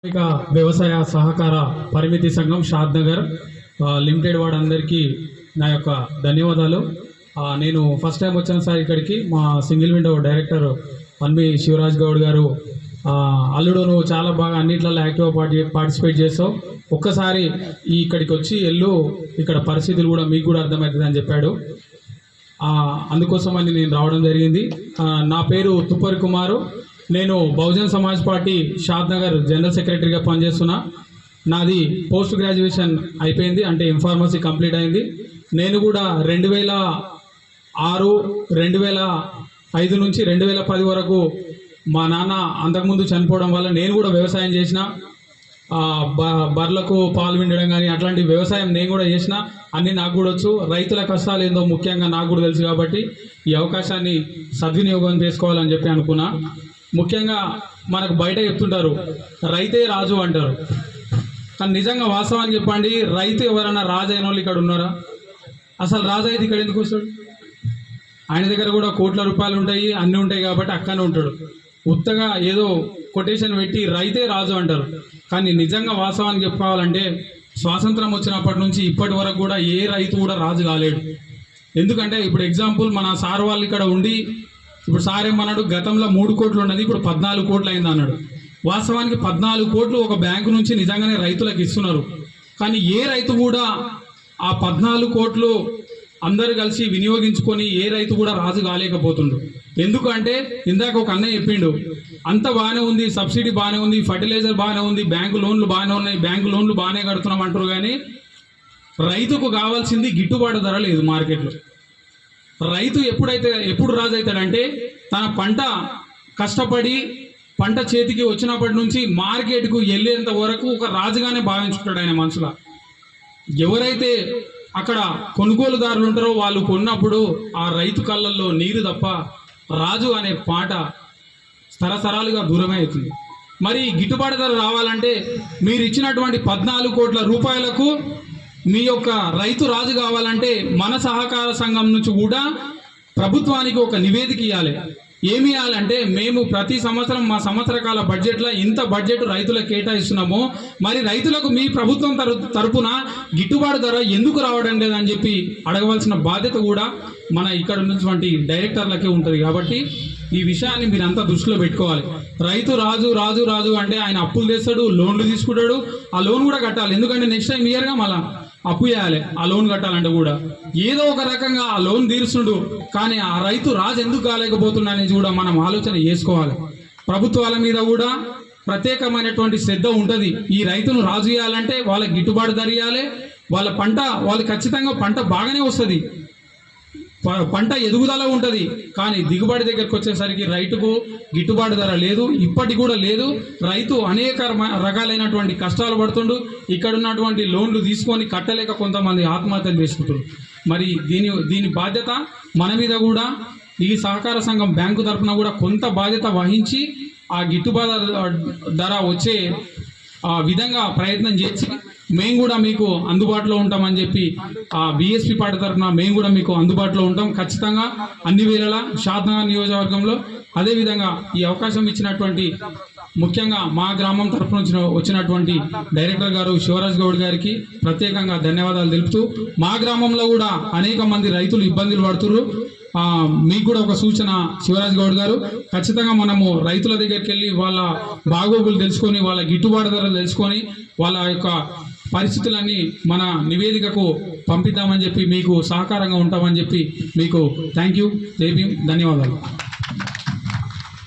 వ్యవసాయ సహకార పరిమితి సంఘం షాద్ నగర్ లిమిటెడ్ వాడందరికీ నా యొక్క ధన్యవాదాలు. నేను ఫస్ట్ టైం వచ్చాను సార్ ఇక్కడికి. మా సింగిల్ విండో డైరెక్టర్ అన్మి శివరాజ్ గౌడ్ గారు, అల్లుడు నువ్వు చాలా బాగా అన్నిట్లలో యాక్టివ్గా పార్టిసిపేట్ చేస్తావు, ఒక్కసారి ఇక్కడికి వచ్చి ఇక్కడ పరిస్థితులు కూడా మీకు కూడా అర్థమవుతుంది అని చెప్పాడు. అందుకోసమని నేను రావడం జరిగింది. నా పేరు తుప్పరి కుమారు. నేను బహుజన్ సమాజ్ పార్టీ షాద్ నగర్ జనరల్ సెక్రటరీగా పనిచేస్తున్నా. నాది పోస్ట్ గ్రాడ్యుయేషన్ అయిపోయింది, అంటే ఎంఫార్మసీ కంప్లీట్ అయింది. నేను కూడా 2006, 2005 నుంచి 2010 వరకు మా నాన్న అంతకుముందు చనిపోవడం వల్ల నేను కూడా వ్యవసాయం చేసిన. బర్లకు పాలు విండడం కానీ అట్లాంటి వ్యవసాయం నేను కూడా చేసిన. అన్నీ నాకు కూడా వచ్చు. రైతుల కష్టాలు ఏందో ముఖ్యంగా నాకు కూడా తెలుసు కాబట్టి ఈ అవకాశాన్ని సద్వినియోగం చేసుకోవాలని చెప్పి అనుకున్నా. ముఖ్యంగా మనకు బయట చెప్తుంటారు రైతే రాజు అంటారు, కానీ నిజంగా వాస్తవాన్ని చెప్పండి, రైతు ఎవరైనా రాజు అయిన వాళ్ళు ఇక్కడ ఉన్నారా? అసలు రాజు అయితే ఇక్కడ ఎందుకు వస్తాడు? ఆయన దగ్గర కూడా కోట్ల రూపాయలు ఉంటాయి, అన్నీ ఉంటాయి కాబట్టి అక్కనే ఉంటాడు. ఉత్తగా ఏదో కొటేషన్ పెట్టి రైతే రాజు అంటారు, కానీ నిజంగా వాస్తవాన్ని చెప్పుకోవాలంటే స్వాతంత్రం వచ్చినప్పటి నుంచి ఇప్పటి వరకు కూడా ఏ రైతు కూడా రాజు కాలేడు. ఎందుకంటే ఇప్పుడు ఎగ్జాంపుల్ మన సార్ వాళ్ళు ఇక్కడ ఉండి, ఇప్పుడు సార్ ఏమన్నాడు, గతంలో 3 కోట్లు ఉన్నది ఇప్పుడు 14 కోట్లు అయింది అన్నాడు. వాస్తవానికి 14 కోట్లు ఒక బ్యాంకు నుంచి నిజంగానే రైతులకు ఇస్తున్నారు, కానీ ఏ రైతు కూడా ఆ 14 కోట్లు అందరు కలిసి వినియోగించుకొని ఏ రైతు కూడా రాజు కాలేకపోతుండు. ఎందుకంటే ఇందాక ఒక అన్నయ్య చెప్పిండు, అంత బాగానే ఉంది, సబ్సిడీ బాగానే ఉంది, ఫర్టిలైజర్ బాగానే ఉంది, బ్యాంకు లోన్లు బాగానే ఉన్నాయి, బ్యాంకు లోన్లు బాగానే కడుతున్నాం అంటారు, కానీ రైతుకు కావాల్సింది గిట్టుబాటు ధర లేదు మార్కెట్లో. రైతు ఎప్పుడు రాజు అవుతాడంటే తన పంట కష్టపడి పంట చేతికి వచ్చినప్పటి నుంచి మార్కెట్కు వెళ్ళేంత వరకు ఒక రాజుగానే భావించుకుంటాడు ఆయన మనసులో. ఎవరైతే అక్కడ కొనుగోలుదారులు ఉంటారో వాళ్ళు కొన్నప్పుడు ఆ రైతు కళ్ళల్లో నీరు తప్ప రాజు అనే పాట తరతరాలుగా దూరమే అవుతుంది. మరి గిట్టుబాటు ధర రావాలంటే మీరు ఇచ్చినటువంటి 14 కోట్ల రూపాయలకు మీ యొక్క రైతు రాజు కావాలంటే మన సహకార సంఘం నుంచి కూడా ప్రభుత్వానికి ఒక నివేదిక ఇవ్వాలి. ఏమి ఇవ్వాలంటే, మేము ప్రతి సంవత్సరం మా సంవత్సర కాల బడ్జెట్లో ఇంత బడ్జెట్ రైతులకు కేటాయిస్తున్నాము, మరి రైతులకు మీ ప్రభుత్వం తరపున గిట్టుబాటు ధర ఎందుకు రావడం లేదని చెప్పి అడగవలసిన బాధ్యత కూడా మన ఇక్కడ ఉన్నటువంటి డైరెక్టర్లకే ఉంటుంది. కాబట్టి ఈ విషయాన్ని మీరు అంతా దృష్టిలో పెట్టుకోవాలి. రైతు రాజు రాజు రాజు అంటే ఆయన అప్పులు తెస్తాడు, లోన్లు తీసుకుంటాడు, ఆ లోన్ కూడా కట్టాలి. ఎందుకంటే నెక్స్ట్ టైం ఇయర్గా మళ్ళీ అప్పు చేయాలి. ఆ లోన్ కట్టాలంటే కూడా ఏదో ఒక రకంగా ఆ లోన్ తీరుస్తుడు, కానీ ఆ రైతు రాజు ఎందుకు కాలేకపోతున్నా అనేది కూడా మనం ఆలోచన చేసుకోవాలి. ప్రభుత్వాల మీద కూడా ప్రత్యేకమైనటువంటి శ్రద్ధ ఉంటుంది. ఈ రైతును రాజు చేయాలంటే వాళ్ళకి గిట్టుబాటు ధర ఇవ్వాలి. వాళ్ళ పంట వాళ్ళు ఖచ్చితంగా పంట బాగానే వస్తుంది, పంట ఎదుగుదల ఉంటుంది, కానీ దిగుబడి దగ్గరకు వచ్చేసరికి రైతుకు గిట్టుబాటు ధర లేదు, ఇప్పటికి కూడా లేదు. రైతు అనేక రకాలైనటువంటి కష్టాలు పడుతుండు. ఇక్కడ ఉన్నటువంటి లోన్లు తీసుకొని కట్టలేక కొంతమంది ఆత్మహత్యలు చేసుకుంటారు. మరి దీని బాధ్యత మన మీద కూడా ఈ సహకార సంఘం బ్యాంకు తరఫున కూడా కొంత బాధ్యత వహించి ఆ గిట్టుబాటు ధర వచ్చే విధంగా ప్రయత్నం చేసి మేము కూడా మీకు అందుబాటులో ఉంటామని చెప్పి బీఎస్పీ పార్టీ తరఫున మేము కూడా మీకు అందుబాటులో ఉంటాం ఖచ్చితంగా అన్ని వేళలా షాద్ నగర్ నియోజకవర్గంలో. అదేవిధంగా ఈ అవకాశం ఇచ్చినటువంటి ముఖ్యంగా మా గ్రామం తరఫున వచ్చినటువంటి డైరెక్టర్ గారు శివరాజ్ గౌడ్ గారికి ప్రత్యేకంగా ధన్యవాదాలు తెలుపుతూ, మా గ్రామంలో కూడా అనేక మంది రైతులు ఇబ్బందులు పడుతున్నారు. మీకు కూడా ఒక సూచన శివరాజ్ గౌడ్ గారు, ఖచ్చితంగా మనము రైతుల దగ్గరికి వెళ్ళి వాళ్ళ బాగోగులు తెలుసుకొని వాళ్ళ గిట్టుబాటు ధరలు తెలుసుకొని వాళ్ళ యొక్క పరిస్థితులన్నీ మన నివేదికకు పంపిద్దామని చెప్పి మీకు సహకారంగా ఉంటామని చెప్పి మీకు థ్యాంక్ యూ, జై భీమ్, ధన్యవాదాలు.